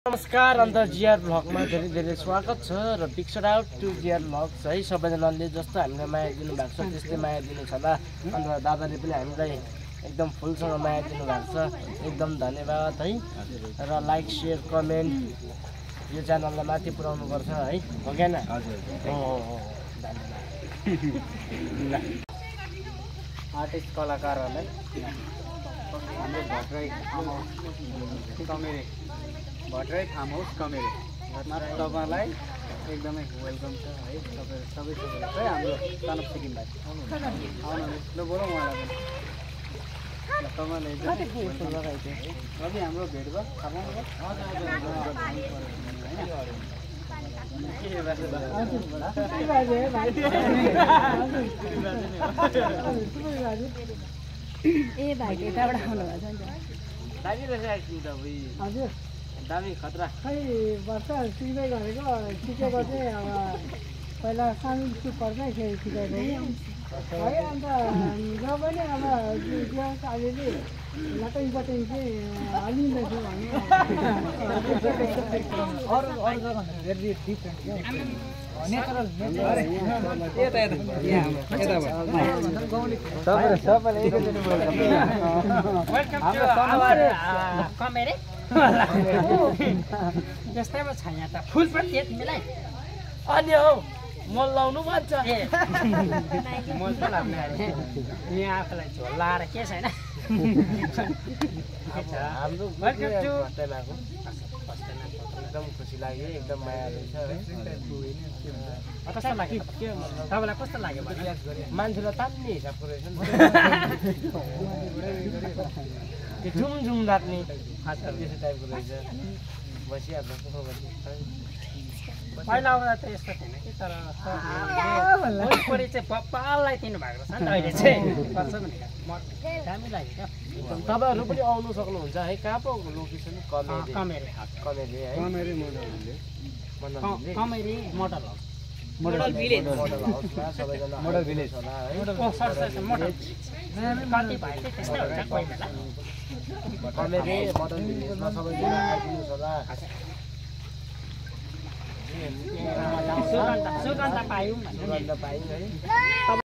नमस्कार अन्त जिआर भ्लगमा धेरै धेरै स्वागत छ र big shout out to GR vlogs है। सबैजनाले जस्तो हामीलाई माया दिनुभएको छ त्यस्तै माया दिनु छ होला। अन्त दादाले पनि हामीलाई एकदम फुलसँग माया दिनुभएको छ, एकदम धन्यवाद है। र लाइक सेयर कमेन्ट यो च्यानललाई माथि पुर्याउनु पर्छ है, हो कि हैन? धन्यवाद। आर्टिस्ट कलाकारहरूलाई हाम्रो भट्टराई फार्म हाउस कमेरे तपाईँलाई एकदमै वेलकम छ है। तपाईँ सबैलाई है हाम्रो तनप सिक्किम भाइ आउनुहोस् ल बोलौँ उहाँलाई पनि तपाईँलाई कति हाम्रो भेट भयो थाहा ए भाइ यताबाट आउनु भएको छ दामी रहेछ एकछिन त हजुर दामी खतरा खै वर्ष सिक्दै गरेको सिकेको चाहिँ अब पहिला सानो स्कुल पढ्दै थियो सिकाएको है। अन्त र पनि अब अलिअलि लटै बटै चाहिँ अलिँदैछ भने अरू जग्गा भेरी डिफ्रेन्ट जस्तैमा छ यहाँ त फुल पनि दिए तिमीलाई अनि हौ मल लाउनु भन्छ मन त लाग्ने यहाँ आफूलाई झोल लाएर के छैन हाम्रो एकदम खुसी लाग्यो, एकदम माया रहेछ है। कस्तो लाग्यो तपाईँलाई कस्तो लाग्यो भने मान्छेलाई तान्ने हिसाबको रहेछ नि त्यो झुमझुम लाग्ने त्यस्तो टाइपको रहेछ। बसिहाल्छ पहिला आउँदा त यस्तो थिएन कि तर वरिपरि चाहिँ बप्पालाई दिनु भएको छ नि अहिले चाहिँ दामी लाग्यो क्या। तपाईँहरू पनि आउनु सक्नुहुन्छ है। कहाँ पो लोकेसन? कमेरे है, कमेरी मोडल हाउस मोडल हाउसमा सबैजना मोडल भिलेज होला है। कति भयो त्यस्तै हुन्छ कोही बेला कमेरे मोडल भिलेजमा सबैजना आइदिनुहोस् होला। सुगन्ध पायौँ है।